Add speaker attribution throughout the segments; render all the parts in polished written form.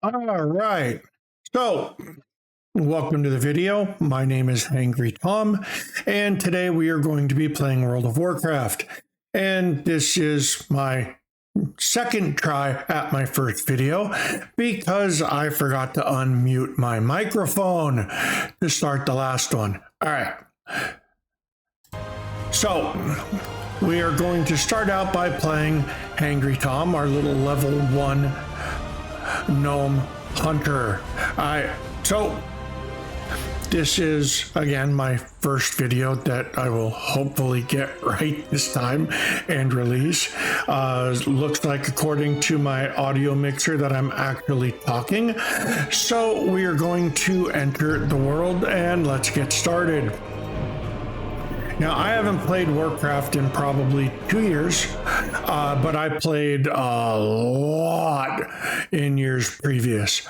Speaker 1: All right. So, welcome to the video. My name is Hangry Tom, and today we are going to be playing World of Warcraft. And this is my second try at my first video because I forgot to unmute my microphone to start the last one. All right. So, we are going to start out by playing Hangry Tom, our little level 1 gnome hunter. So this is again my first video that I will hopefully get right this time and release. Looks like according to my audio mixer that I'm actually talking. So we are going to enter the world and let's get started. Now, I haven't played Warcraft in probably 2 years, but I played a lot in years previous.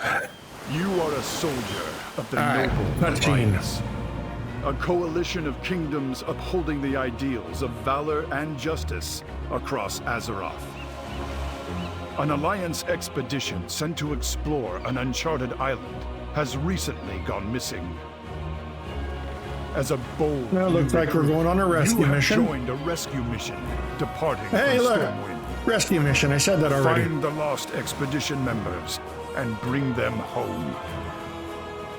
Speaker 2: You are a soldier of the Noble Alliance, a coalition of kingdoms upholding the ideals of valor and justice across Azeroth. An Alliance expedition sent to explore an uncharted island has recently gone missing. As a bold
Speaker 1: Well, looks like we're going on a rescue mission.
Speaker 2: You have joined a rescue mission, departing
Speaker 1: Hey,
Speaker 2: from
Speaker 1: look!
Speaker 2: Stormwind.
Speaker 1: Rescue mission, I said that already.
Speaker 2: Find the lost expedition members and bring them home.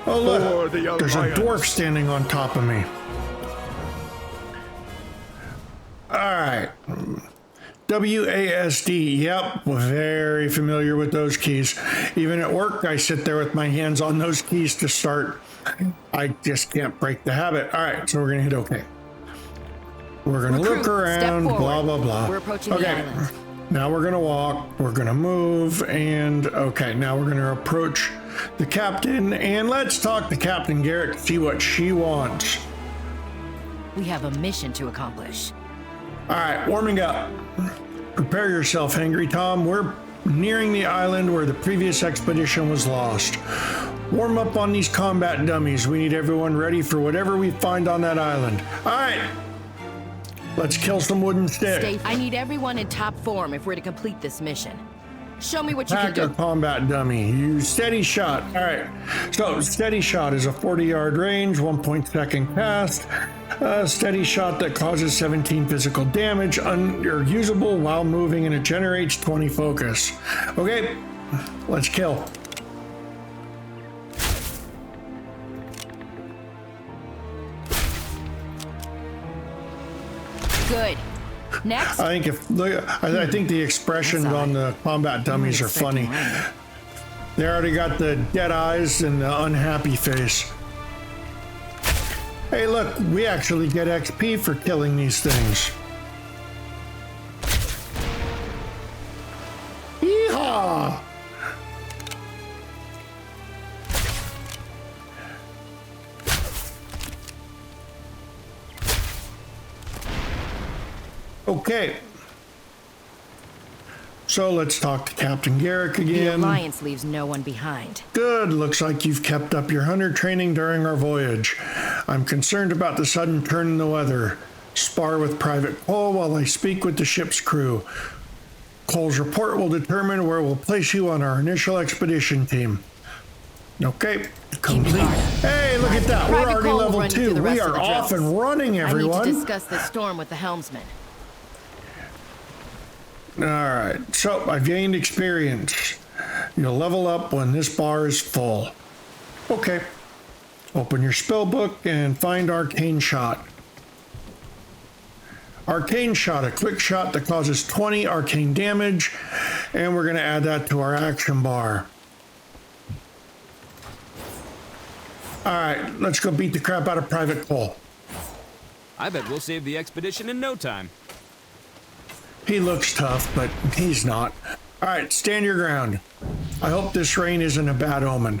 Speaker 1: Oh, look!
Speaker 2: For the
Speaker 1: There's a
Speaker 2: Alliance.
Speaker 1: dwarf standing on top of me. Alright. WASD, yep, very familiar with those keys. Even at work, I sit there with my hands on those keys to start. I just can't break the habit. All right, so we're gonna hit OK. We're gonna look around, blah, blah, blah.
Speaker 3: We're approaching the island.
Speaker 1: Now we're gonna walk, we're gonna move, and okay, now we're gonna approach the captain, and let's talk to Captain Garrett, see what she wants.
Speaker 3: We have a mission to accomplish.
Speaker 1: All right, warming up. Prepare yourself, Hangry Tom. We're nearing the island where the previous expedition was lost. Warm up on these combat dummies. We need everyone ready for whatever we find on that island. All right, let's kill some wooden sticks.
Speaker 3: I need everyone in top form if we're to complete this mission. Show me what you can
Speaker 1: Pack a
Speaker 3: do.
Speaker 1: combat dummy. Use steady shot. All right. So steady shot is a 40-yard range, 1.2 cast. Steady shot that causes 17 physical damage, or usable while moving, and it generates 20 focus. Okay, let's kill.
Speaker 3: Good. Next.
Speaker 1: I think the expressions on the combat dummies are funny. They already got the dead eyes and the unhappy face. Hey, look, we actually get XP for killing these things. Yeehaw! Okay. So let's talk to Captain Garrick
Speaker 3: The
Speaker 1: again.
Speaker 3: Alliance leaves no one behind.
Speaker 1: Good. Looks like you've kept up your hunter training during our voyage. I'm concerned about the sudden turn in the weather. Spar with Private Cole while I speak with the ship's crew. Cole's report will determine where we'll place you on our initial expedition team. Okay, complete. Hey, look at that. We're already level 2. We are off and running, everyone.
Speaker 3: I need to discuss the storm with the helmsman.
Speaker 1: All right, so I've gained experience. You'll level up when this bar is full. Okay, open your spell book and find Arcane Shot. Arcane Shot, a quick shot that causes 20 arcane damage, and we're going to add that to our action bar. All right, let's go beat the crap out of Private Cole.
Speaker 4: I bet we'll save the expedition in no time.
Speaker 1: He looks tough, but he's not. All right, stand your ground. I hope this rain isn't a bad omen.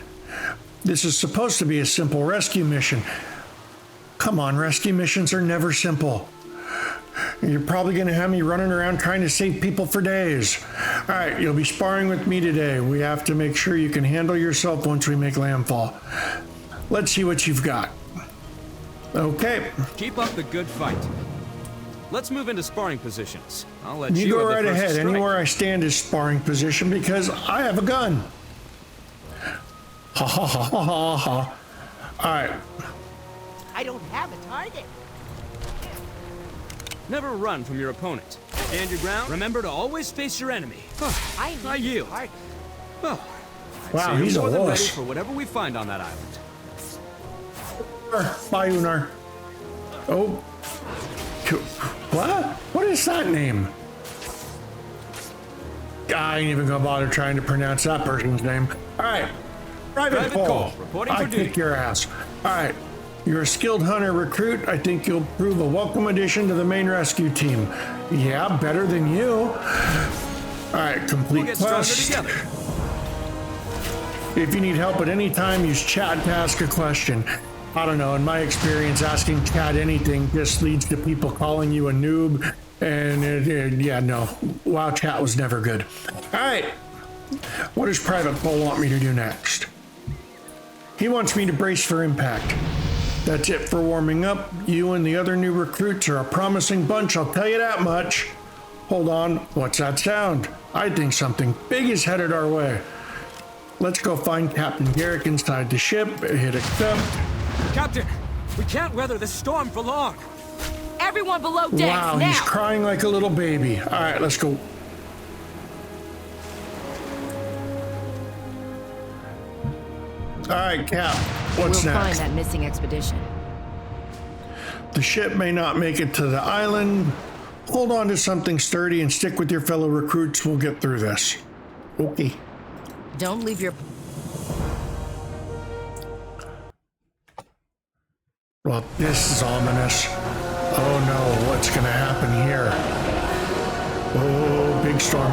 Speaker 1: This is supposed to be a simple rescue mission. Come on, rescue missions are never simple. You're probably going to have me running around trying to save people for days. All right, you'll be sparring with me today. We have to make sure you can handle yourself once we make landfall. Let's see what you've got. Okay.
Speaker 4: Keep up the good fight. Let's move into sparring positions. I'll let you
Speaker 1: go
Speaker 4: have the
Speaker 1: right
Speaker 4: first
Speaker 1: ahead.
Speaker 4: strike.
Speaker 1: Anywhere I stand is sparring position because I have a gun. Ha ha ha ha ha ha. All right.
Speaker 5: I don't have a target.
Speaker 4: Never run from your opponent. Stand your ground. Remember to always face your enemy.
Speaker 5: I
Speaker 4: I
Speaker 5: need a
Speaker 4: yield.
Speaker 5: target.
Speaker 4: Well,
Speaker 1: Wow,
Speaker 4: so you're
Speaker 1: he's a
Speaker 4: more than ready
Speaker 1: wuss.
Speaker 4: for whatever we find on that island.
Speaker 1: Bye, Unar. Oh. What? What is that name? I ain't even gonna bother trying to pronounce that person's name. All right. Private Cole.
Speaker 4: Reporting for
Speaker 1: I
Speaker 4: duty.
Speaker 1: kick your ass. All right. You're a skilled hunter recruit. I think you'll prove a welcome addition to the main rescue team. Yeah, better than you. All right, complete
Speaker 4: We'll get stronger
Speaker 1: quest.
Speaker 4: together.
Speaker 1: If you need help at any time, use chat to ask a question. I don't know, in my experience, asking chat anything just leads to people calling you a noob. And yeah, no, WoW chat was never good. All right, what does Private Cole want me to do next? He wants me to brace for impact. That's it for warming up. You and the other new recruits are a promising bunch, I'll tell you that much. Hold on, what's that sound? I think something big is headed our way. Let's go find Captain Garrick inside the ship, hit accept.
Speaker 4: Captain, we can't weather this storm for long.
Speaker 3: Everyone below decks,
Speaker 1: Wow,
Speaker 3: now!
Speaker 1: he's crying like a little baby. All right, let's go. All right, Cap, what's
Speaker 3: We'll find
Speaker 1: next?
Speaker 3: that missing expedition.
Speaker 1: The ship may not make it to the island. Hold on to something sturdy and stick with your fellow recruits. We'll get through this. Okay.
Speaker 3: Don't leave your...
Speaker 1: Well, this is ominous. Oh no, what's gonna happen here? Oh, big storm.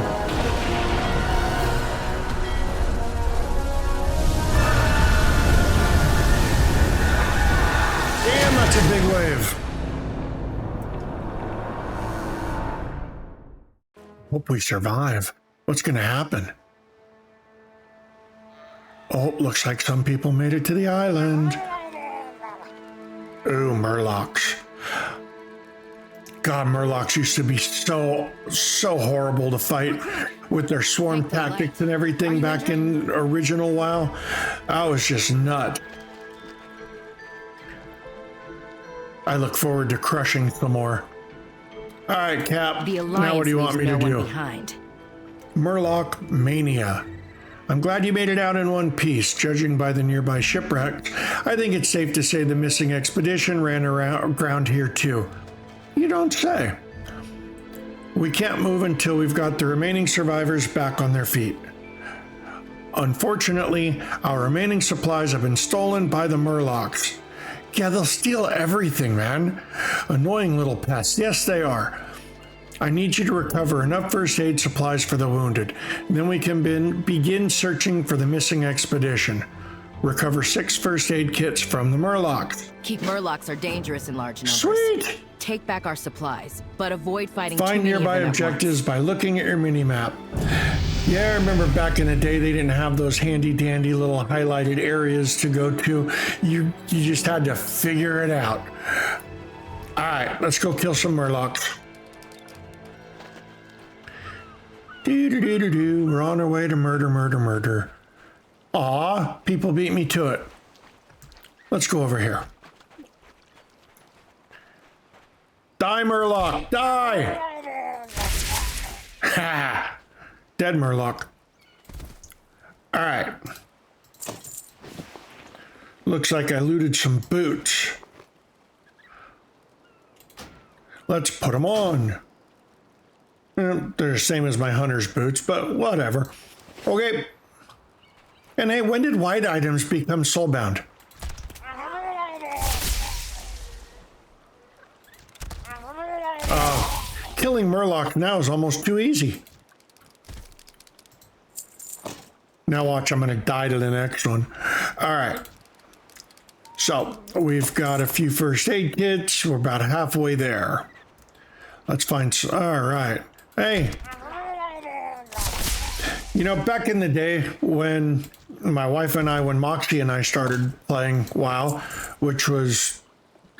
Speaker 1: Damn, that's a big wave. Hope we survive. What's gonna happen? Oh, looks like some people made it to the island. Ooh, Murlocs. God, Murlocs used to be so horrible to fight with their swarm tactics and everything back in original WoW. I was just nut. I look forward to crushing some more. All right, Cap.
Speaker 3: The
Speaker 1: Now
Speaker 3: Alliance
Speaker 1: what do you want me
Speaker 3: leaves
Speaker 1: to
Speaker 3: no one
Speaker 1: do?
Speaker 3: behind.
Speaker 1: Murloc Mania. I'm glad you made it out in one piece. Judging by the nearby shipwrecks, I think it's safe to say the missing expedition ran aground here too. You don't say. We can't move until we've got the remaining survivors back on their feet. Unfortunately, our remaining supplies have been stolen by the Murlocs. Yeah, they'll steal everything, man. Annoying little pests. Yes, they are. I need you to recover enough first aid supplies for the wounded. Then we can begin searching for the missing expedition. Recover 6 first aid kits from the Murlocs.
Speaker 3: Keep Murlocs are dangerous in large numbers.
Speaker 1: Sweet!
Speaker 3: Take back our supplies, but avoid fighting
Speaker 1: Find
Speaker 3: too many
Speaker 1: nearby
Speaker 3: of them at
Speaker 1: objectives
Speaker 3: once.
Speaker 1: by looking at your mini-map. Yeah, I remember back in the day they didn't have those handy-dandy little highlighted areas to go to. You just had to figure it out. All right, let's go kill some Murlocs. Do. We're on our way to murder. Aw, people beat me to it. Let's go over here. Die, Murloc, die! Ha! Dead Murloc. All right. Looks like I looted some boots. Let's put them on. They're the same as my hunter's boots, but whatever. Okay. And hey, when did white items become soulbound? Killing Murloc now is almost too easy. Now watch, I'm gonna die to the next one. All right. So we've got a few first aid kits. We're about halfway there. Let's find some, all right. Hey. You know, back in the day when my wife and I, when Moxie and I started playing WoW, which was,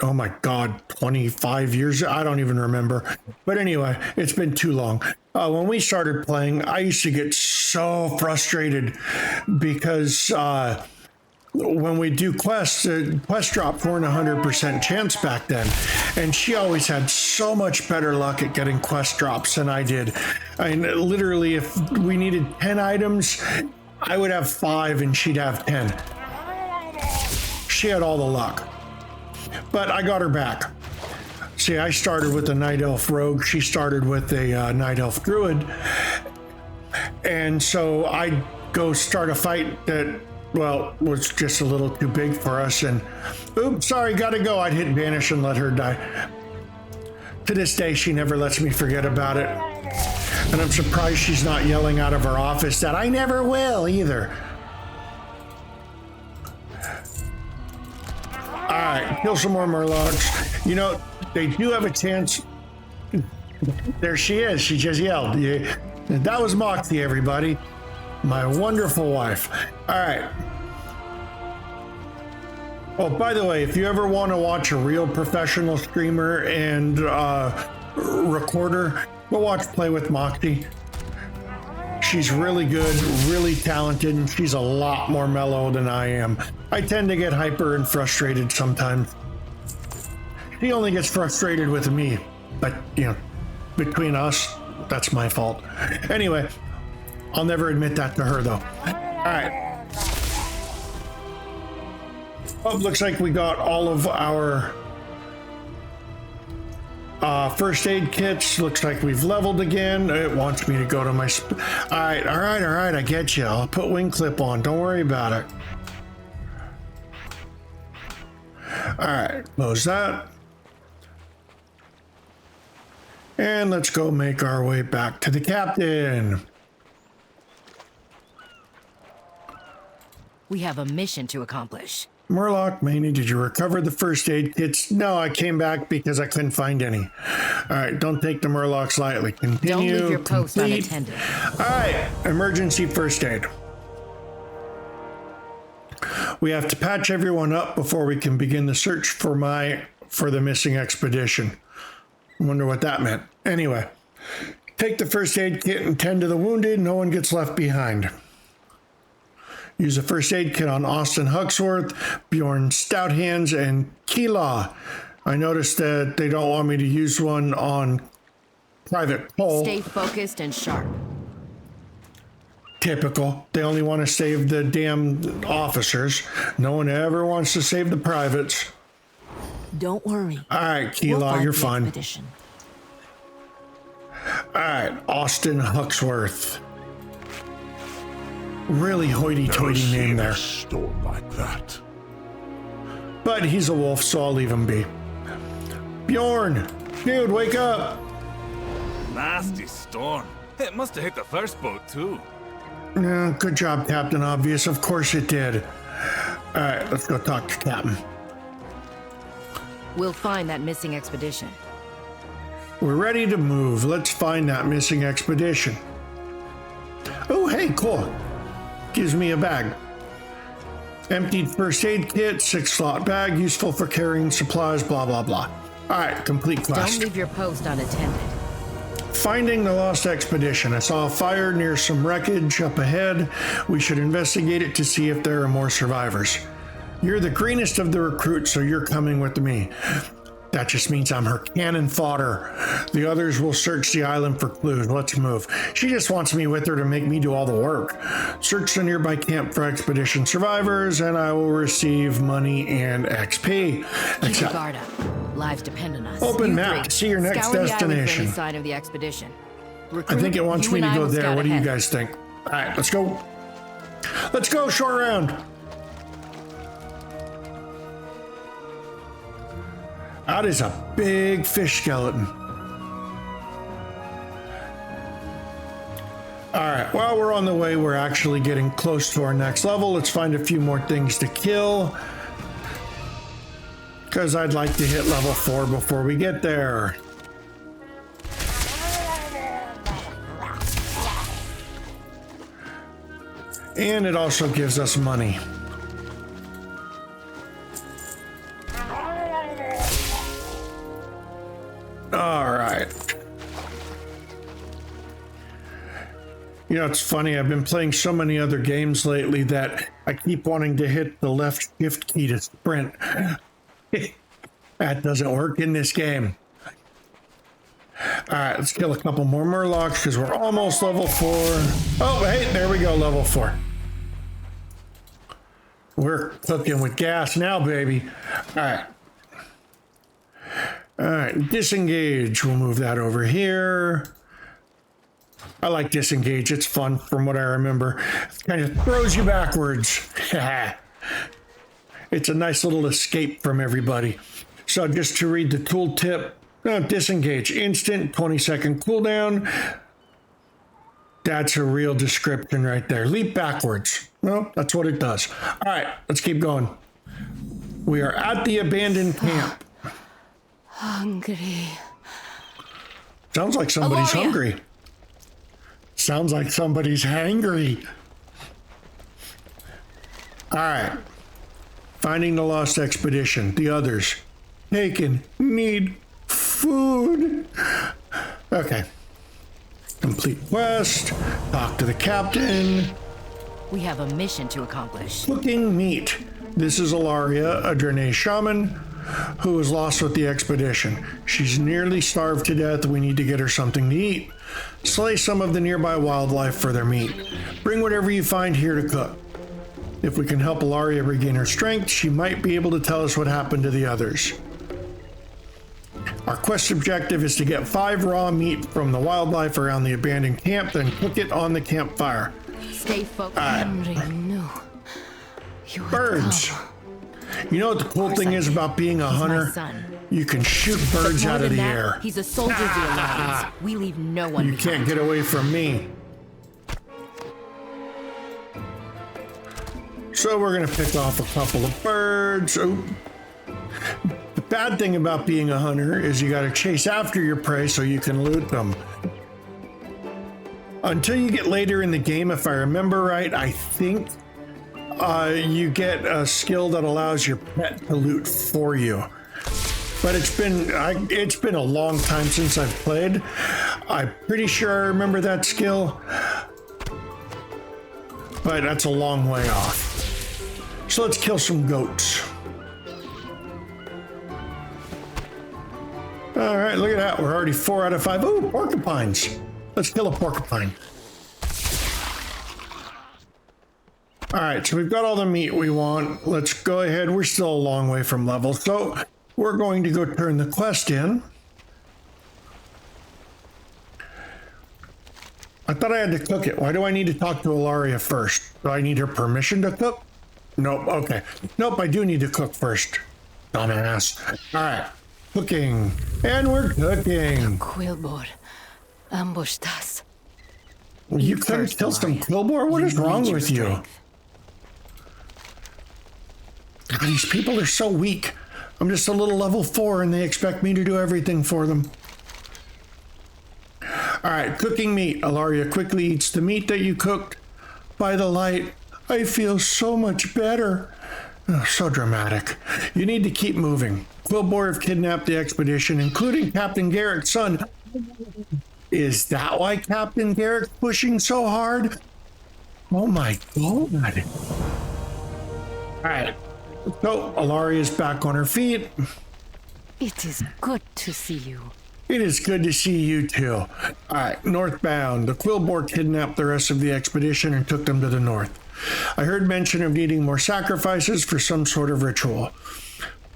Speaker 1: oh my God, 25 years, I don't even remember. But anyway, it's been too long. When we started playing, I used to get so frustrated because when we do quests, quest drops weren't 100% chance back then. And she always had so much better luck at getting quest drops than I did. I mean, literally, if we needed 10 items, I would have 5 and she'd have 10. She had all the luck. But I got her back. See, I started with a Night Elf Rogue. She started with a Night Elf Druid. And so I go start a fight that, well, was just a little too big for us. And, oops, sorry, gotta go. I'd hit Vanish and let her die. To this day, she never lets me forget about it. And I'm surprised she's not yelling out of her office that I never will either. All right, kill some more Murlocs. You know, they do have a chance. There she is. She just yelled. Yeah. That was Moxie, everybody. My wonderful wife. All right. Oh, by the way, if you ever want to watch a real professional streamer and recorder, go watch Play with Moxie. She's really good, really talented, and she's a lot more mellow than I am. I tend to get hyper and frustrated sometimes. She only gets frustrated with me, but, you know, between us, that's my fault. Anyway, I'll never admit that to her, though. All right. Oh, looks like we got all of our first aid kits. Looks like we've leveled again. It wants me to go to my... all right, I get you. I'll put wing clip on. Don't worry about it. All right, close that. And let's go make our way back to the captain.
Speaker 3: We have a mission to accomplish.
Speaker 1: Murloc, Manny, did you recover the first aid kits? No, I came back because I couldn't find any. All right, don't take the Murlocs lightly. Continue.
Speaker 3: Don't leave your post unattended.
Speaker 1: All right, emergency first aid. We have to patch everyone up before we can begin the search for the missing expedition. I wonder what that meant. Anyway, take the first aid kit and tend to the wounded. No one gets left behind. Use a first aid kit on Austin Huxworth, Bjorn Stouthands, and Keela. I noticed that they don't want me to use one on Private Cole.
Speaker 3: Stay focused and sharp.
Speaker 1: Typical. They only want to save the damn officers. No one ever wants to save the privates.
Speaker 5: Don't worry.
Speaker 1: All right, Keela, you're fine.
Speaker 5: Expedition.
Speaker 1: All right, Austin Huxworth. Really hoity-toity name there.
Speaker 2: Storm like that.
Speaker 1: But he's a wolf, so I'll leave him be. Bjorn, dude, wake up.
Speaker 6: Nasty storm. It must have hit the first boat too.
Speaker 1: Yeah, good job, Captain Obvious. Of course it did. All right, let's go talk to Captain.
Speaker 3: We'll find that missing expedition.
Speaker 1: We're ready to move. Let's find that missing expedition. Oh, hey, cool. Gives me a bag. Emptied first aid kit, 6-slot bag, useful for carrying supplies, blah, blah, blah. All right, complete quest.
Speaker 3: Don't leave your post unattended.
Speaker 1: Finding the lost expedition. I saw a fire near some wreckage up ahead. We should investigate it to see if there are more survivors. You're the greenest of the recruits, so you're coming with me. That just means I'm her cannon fodder. The others will search the island for clues. Let's move. She just wants me with her to make me do all the work. Search the nearby camp for expedition survivors, and I will receive money and XP.
Speaker 3: Keep your guard up. Lives depend on us.
Speaker 1: Open
Speaker 3: You
Speaker 1: map.
Speaker 3: three,
Speaker 1: See your next
Speaker 3: scour the island for any
Speaker 1: destination.
Speaker 3: sign of the expedition.
Speaker 1: I
Speaker 3: Recruit,
Speaker 1: think it wants
Speaker 3: you
Speaker 1: me to
Speaker 3: and I
Speaker 1: go
Speaker 3: will
Speaker 1: there.
Speaker 3: scout
Speaker 1: What do you
Speaker 3: ahead.
Speaker 1: guys think? All right, let's go. Let's go, short round. That is a big fish skeleton. All right, while we're on the way, we're actually getting close to our next level. Let's find a few more things to kill, because I'd like to hit level 4 before we get there. And it also gives us money. All right. You know, it's funny. I've been playing so many other games lately that I keep wanting to hit the left shift key to sprint. That doesn't work in this game. All right, let's kill a couple more Murlocs because we're almost level 4. Oh, hey, there we go, level 4. We're cooking with gas now, baby. All right. All right, disengage. We'll move that over here. I like disengage. It's fun from what I remember. It kind of throws you backwards. It's a nice little escape from everybody. So just to read the tooltip, disengage, instant, 20-second cooldown. That's a real description right there. Leap backwards. Well, that's what it does. All right, let's keep going. We are at the abandoned camp.
Speaker 5: Hungry.
Speaker 1: Sounds like somebody's
Speaker 3: Alaria.
Speaker 1: hungry. Sounds like somebody's hangry. All right. Finding the lost expedition. The others. Taken. Need food. Okay. Complete quest. Talk to the captain.
Speaker 3: We have a mission to accomplish.
Speaker 1: Cooking meat. This is Alaria, a Draenei shaman who was lost with the expedition. She's nearly starved to death. We need to get her something to eat. Slay some of the nearby wildlife for their meat. Bring whatever you find here to cook. If we can help Alaria regain her strength, she might be able to tell us what happened to the others. Our quest objective is to get 5 raw meat from the wildlife around the abandoned camp, then cook it on the campfire.
Speaker 3: Stay focused.
Speaker 5: Henry knew you would
Speaker 1: Birds.
Speaker 5: come.
Speaker 1: You know what the cool thing is about being a
Speaker 3: He's my
Speaker 1: hunter?
Speaker 3: son.
Speaker 1: You can shoot birds
Speaker 3: More
Speaker 1: out of
Speaker 3: than
Speaker 1: the
Speaker 3: that,
Speaker 1: air.
Speaker 3: He's a soldier of the Alliance. We leave no one
Speaker 1: You
Speaker 3: behind.
Speaker 1: can't get away from me. So we're gonna pick off a couple of birds. Oh. The bad thing about being a hunter is you gotta chase after your prey so you can loot them. Until you get later in the game, if I remember right, I think you get a skill that allows your pet to loot for you. But it's been a long time since I've played. I'm pretty sure I remember that skill, but that's a long way off. So let's kill some goats. All right, look at that. We're already 4 out of 5. Ooh, porcupines. Let's kill a porcupine. All right, so we've got all the meat we want. Let's go ahead. We're still a long way from level, so we're going to go turn the quest in. I thought I had to cook it. Why do I need to talk to Alaria first? Do I need her permission to cook? Nope, okay. Nope, I do need to cook first. Dumbass. All right, cooking. And we're cooking.
Speaker 5: Quillbor ambushed us.
Speaker 1: You
Speaker 5: Eat
Speaker 1: couldn't
Speaker 5: first,
Speaker 1: kill some
Speaker 5: Alaria.
Speaker 1: Quillbor? What
Speaker 5: You
Speaker 1: is wrong
Speaker 5: need your
Speaker 1: with you?
Speaker 5: strength.
Speaker 1: These people are so weak. I'm just a little level 4 and they expect me to do everything for them. All right, cooking meat. Alaria quickly eats the meat that you cooked. By the light, I feel so much better. Oh, so dramatic. You need to keep moving. Quillbor have kidnapped the expedition, including Captain Garrick's son. Is that why Captain Garrick's pushing so hard? Oh my god. All right. So Alaria's back on her feet.
Speaker 5: It is good to see you.
Speaker 1: It is good to see you too. All right, northbound. The Quillbor kidnapped the rest of the expedition and took them to the north. I heard mention of needing more sacrifices for some sort of ritual.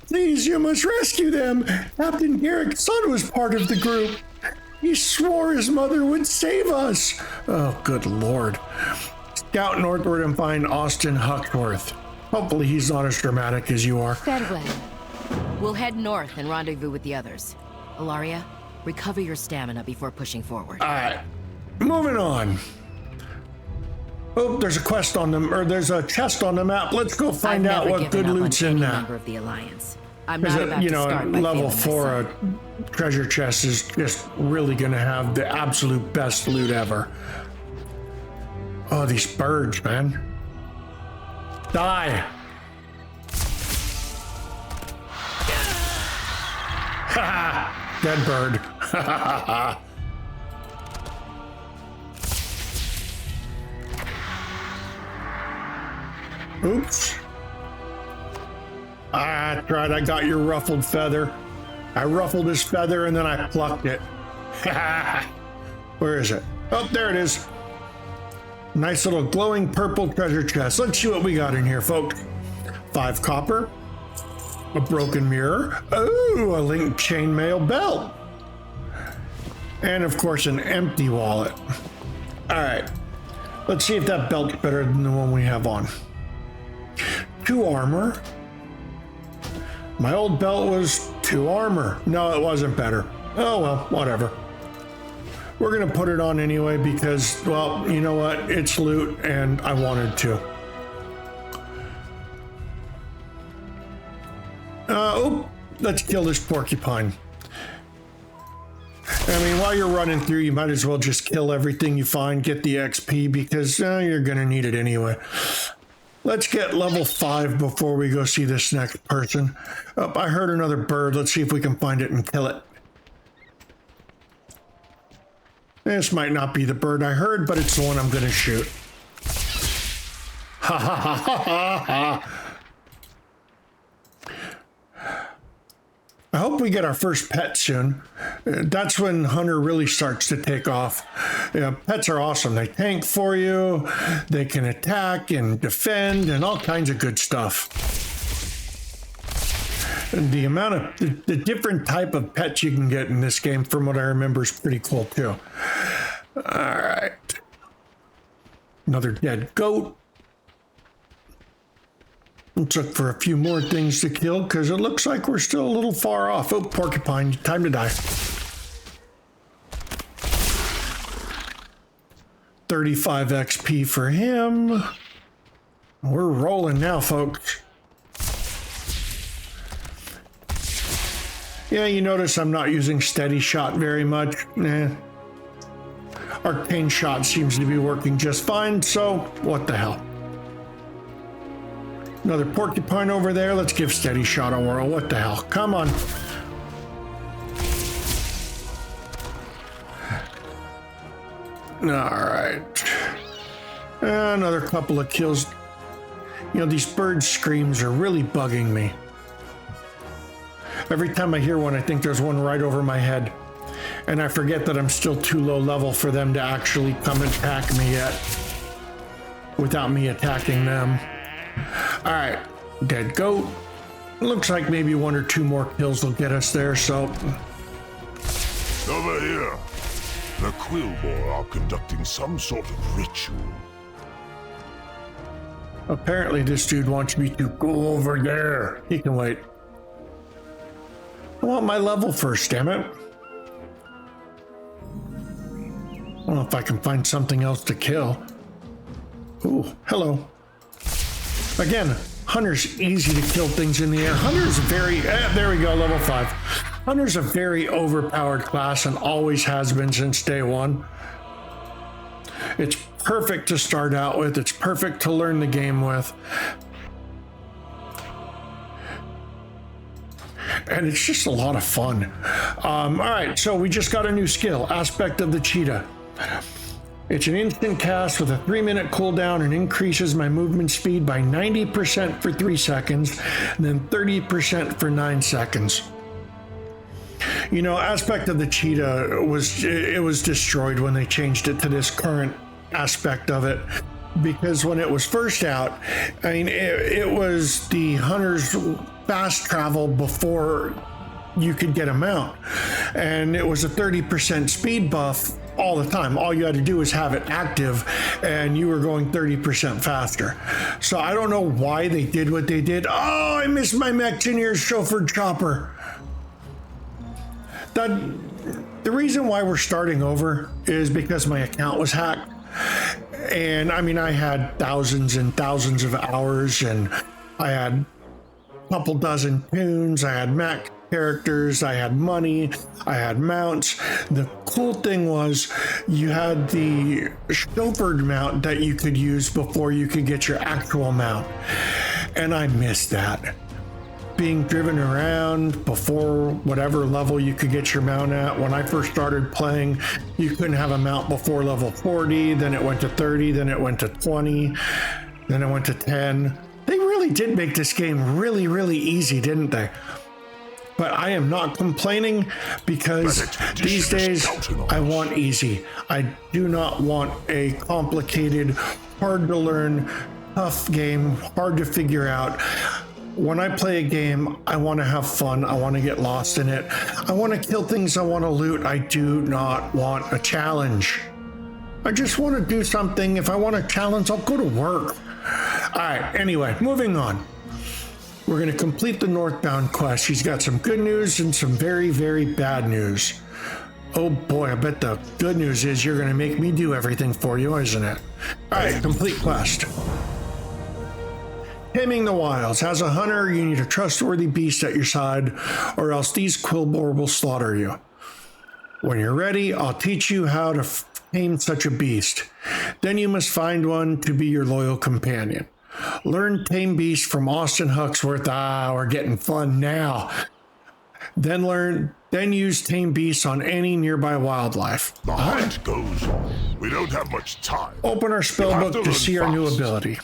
Speaker 1: Please, you must rescue them. Captain Garrick's son was part of the group. He swore his mother would save us. Oh, good lord. Scout northward and find Austin Huckworth. Hopefully he's not as dramatic as you are.
Speaker 3: Farewell. We'll head north and rendezvous with the others. Alaria, recover your stamina before pushing forward.
Speaker 1: All right, moving on. Oh, there's a quest on them, or there's a chest on the map. Let's go find out what good loot's in that.
Speaker 3: Member of the Alliance. I'm
Speaker 1: Is
Speaker 3: not
Speaker 1: it,
Speaker 3: about
Speaker 1: you
Speaker 3: to
Speaker 1: know,
Speaker 3: start by
Speaker 1: level
Speaker 3: failing my
Speaker 1: 4
Speaker 3: son.
Speaker 1: treasure chest is just really gonna have the absolute best loot ever. Oh, these birds, man. Die. Dead bird. Oops. Ah, that's right, I got your ruffled feather. I ruffled his feather and then I plucked it. Where is it? Oh, there it is. Nice little glowing purple treasure chest. Let's see what we got in here, folks. 5 copper, a broken mirror, oh, a linked chainmail belt, and of course an empty wallet. All right, let's see if that belt's better than the one we have on. 2 armor. My old belt was 2 armor. No, it wasn't better. Oh well, whatever. We're gonna put it on anyway because, well, you know what? It's loot and I wanted to. Let's kill this porcupine. I mean, while you're running through, you might as well just kill everything you find, get the XP, because you're gonna need it anyway. Let's get level 5 before we go see this next person. Oh, I heard another bird. Let's see if we can find it and kill it. This might not be the bird I heard, but it's the one I'm gonna shoot. Ha ha ha ha ha ha. I hope we get our first pet soon. That's when Hunter really starts to take off. Pets are awesome. They tank for you. They can attack and defend and all kinds of good stuff. And the amount of the different type of pets you can get in this game, from what I remember, is pretty cool too. All right. Another dead goat. Let's look for a few more things to kill because it looks like we're still a little far off. Oh, porcupine, time to die. 35 XP for him. We're rolling now, folks. Yeah, you notice I'm not using steady shot very much. Arcane shot seems to be working just fine, so what the hell. Another porcupine over there. Let's give steady shot a whirl. What the hell? Come on. All right. Another couple of kills. You know, these bird screams are really bugging me. Every time I hear one, I think there's one right over my head. And I forget that I'm still too low level for them to actually come and attack me yet. Without me attacking them. All right, dead goat. Looks like maybe 1 or 2 more kills will get us there, so.
Speaker 7: Over here. The Quillbore are conducting some sort of ritual.
Speaker 1: Apparently this dude wants me to go over there. He can wait. I want my level first, damn it. I don't know if I can find something else to kill. Ooh, hello. Again, Hunter's easy to kill things in the air. Hunter's very, there we go, level 5. Hunter's a very overpowered class and always has been since day one. It's perfect to start out with. It's perfect to learn the game with. And it's just a lot of fun. All right, so we just got a new skill, Aspect of the Cheetah. It's an instant cast with a 3-minute cooldown and increases my movement speed by 90% for 3 seconds, and then 30% for 9 seconds. You know, Aspect of the Cheetah was destroyed when they changed it to this current aspect of it. Because when it was first out, I mean, it was the hunter's fast travel before you could get a mount. And it was a 30% speed buff all the time. All you had to do was have it active and you were going 30% faster. So I don't know why they did what they did. Oh, I missed my Mechanire's chauffeured chopper. The reason why we're starting over is because my account was hacked. And I mean, I had thousands and thousands of hours and I had a couple dozen tunes, I had mech characters, I had money, I had mounts. The cool thing was you had the chauffeured mount that you could use before you could get your actual mount. And I missed that. Being driven around before whatever level you could get your mount at. When I first started playing, you couldn't have a mount before level 40, then it went to 30, then it went to 20. Then I went to 10. They really did make this game really, really easy, didn't they? But I am not complaining because these days I want easy. I do not want a complicated, hard to learn, tough game, hard to figure out. When I play a game, I want to have fun. I want to get lost in it. I want to kill things. I want to loot. I do not want a challenge. I just want to do something. If I want a challenge, I'll go to work. All right, anyway, moving on. We're going to complete the northbound quest. She's got some good news and some very, very bad news. Oh boy, I bet the good news is you're going to make me do everything for you, isn't it? All right, complete quest. Taming the wilds. As a hunter, you need a trustworthy beast at your side, or else these quillboar will slaughter you. When you're ready, I'll teach you how to tame such a beast. Then you must find one to be your loyal companion. Learn Tame Beast from Austin Huxworth. We're getting fun now. Then use Tame Beasts on any nearby wildlife.
Speaker 7: The hunt goes on. We don't have much time.
Speaker 1: Open our spellbook to see our new ability.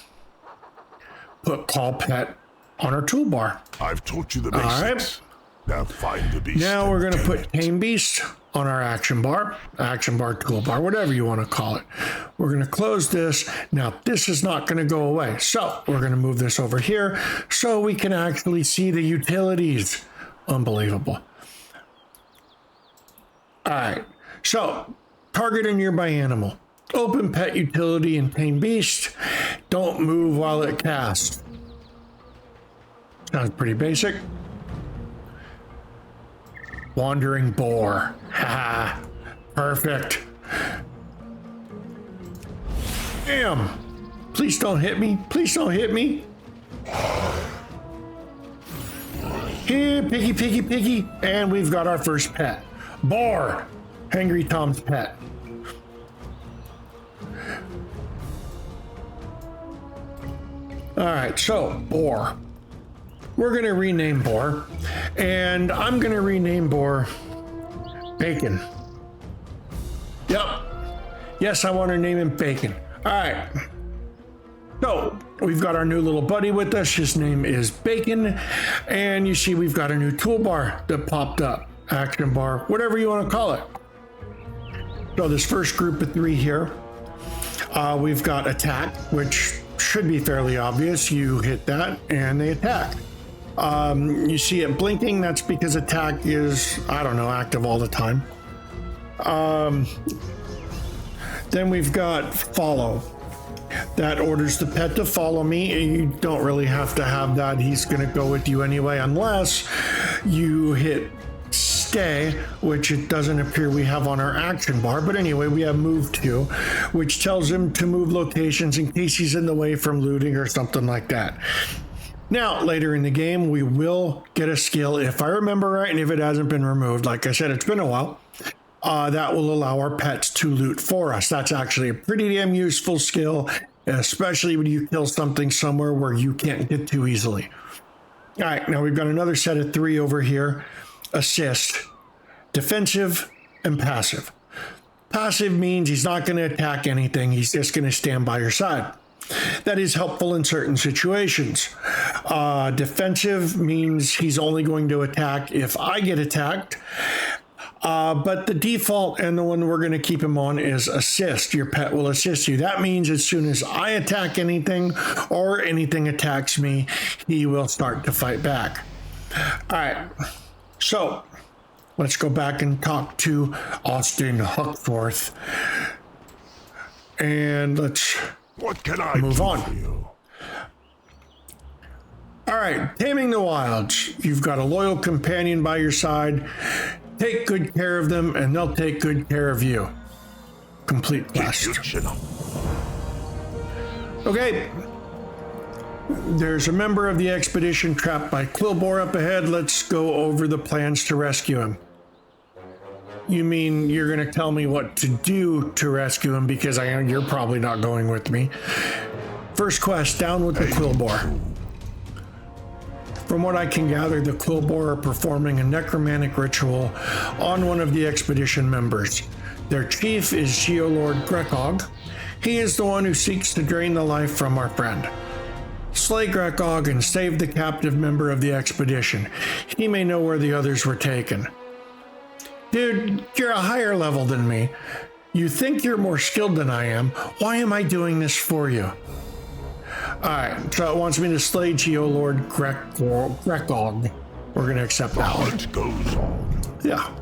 Speaker 1: Put Call Pet on our toolbar.
Speaker 7: I've taught you the basics.
Speaker 1: All right.
Speaker 7: Now find the beast.
Speaker 1: Now we're going to put Tame Beast on our action bar toolbar, whatever you want to call it. We're going to close this. Now this is not going to go away. So we're going to move this over here so we can actually see the utilities. Unbelievable. All right. So target a nearby animal. Open pet utility and Tame Beast. Don't move while it casts. Sounds pretty basic. Wandering boar. Ha! Perfect. Damn! Please don't hit me. Please don't hit me. Here, piggy, piggy, piggy. And we've got our first pet. Boar. Hangry Tom's pet. All right, so boar. We're going to rename boar, and I'm going to rename boar Bacon. Yep. Yes, I want to name him Bacon. All right. So we've got our new little buddy with us. His name is Bacon, and you see we've got a new toolbar that popped up. Action bar, whatever you want to call it. So this first group of 3 here, we've got attack, which should be fairly obvious. You hit that and they attack. You see it blinking. That's because attack is, active all the time. Then we've got follow. That orders the pet to follow me. You don't really have to have that. He's going to go with you anyway, unless you hit stay, which it doesn't appear we have on our action bar. But anyway, we have move to, which tells him to move locations in case he's in the way from looting or something like that. Now, later in the game, we will get a skill, if I remember right, and if it hasn't been removed. Like I said, it's been a while. That will allow our pets to loot for us. That's actually a pretty damn useful skill, especially when you kill something somewhere where you can't get to easily. All right, now we've got another set of 3 over here. Assist, defensive, and passive. Passive means he's not going to attack anything. He's just going to stand by your side. That is helpful in certain situations. Defensive means he's only going to attack if I get attacked. But the default and the one we're going to keep him on is assist. Your pet will assist you. That means as soon as I attack anything or anything attacks me, he will start to fight back. All right. So let's go back and talk to Austin Huxworth. And let's move on.
Speaker 7: For you?
Speaker 1: All right, taming the wilds. You've got a loyal companion by your side. Take good care of them, and they'll take good care of you. Complete quest. Okay. There's a member of the expedition trapped by quillboar up ahead. Let's go over the plans to rescue him. You mean you're going to tell me what to do to rescue him, because you're probably not going with me. First quest, down with the quillboar. From what I can gather, the quillboar are performing a necromantic ritual on one of the expedition members. Their chief is Geolord Grekog. He is the one who seeks to drain the life from our friend. Slay Grekog and save the captive member of the expedition. He may know where the others were taken. Dude, you're a higher level than me. You think you're more skilled than I am. Why am I doing this for you? Alright, so it wants me to slay Geolord Grekog. We're going to accept that one.
Speaker 7: It goes on.
Speaker 1: Yeah.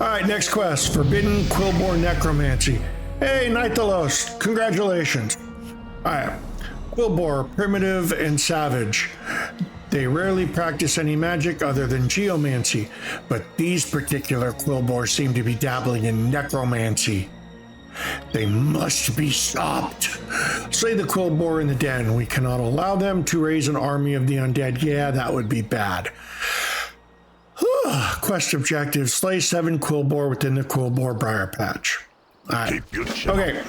Speaker 1: Alright, next quest. Forbidden Quillbore Necromancy. Hey, Nithalos, congratulations. Alright. Quillbore, primitive and savage. They rarely practice any magic other than geomancy, but these particular Quillbore seem to be dabbling in necromancy. They must be stopped. Slay the Quillbore in the den. We cannot allow them to raise an army of the undead. Yeah, that would be bad. Quest objective, slay 7 Quillbore within the Quillbore Briar Patch. All right.
Speaker 7: Keep your chin.
Speaker 1: Okay,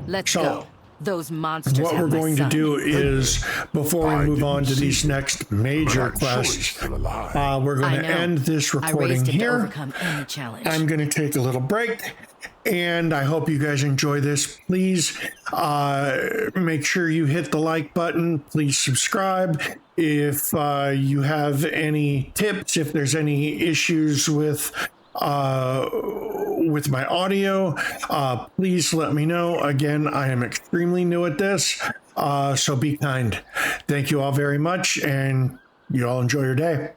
Speaker 3: Let's
Speaker 1: So,
Speaker 3: go. Those monsters
Speaker 1: what
Speaker 3: have
Speaker 1: we're
Speaker 3: my
Speaker 1: going to
Speaker 3: son.
Speaker 1: do is, before we
Speaker 7: I
Speaker 1: move on to
Speaker 7: didn't see
Speaker 1: these
Speaker 7: it,
Speaker 1: next major
Speaker 7: But I'm sure he's
Speaker 1: quests,
Speaker 7: still alive.
Speaker 1: we're going
Speaker 3: I
Speaker 1: to
Speaker 3: know.
Speaker 1: end this
Speaker 3: I
Speaker 1: recording
Speaker 3: raised him to
Speaker 1: here.
Speaker 3: overcome any challenge.
Speaker 1: I'm going to take a little break, and I hope you guys enjoy this. Please make sure you hit the like button. Please subscribe. If you have any tips, if there's any issues with my audio, please let me know. Again, I am extremely new at this, so be kind. Thank you all very much, and you all enjoy your day.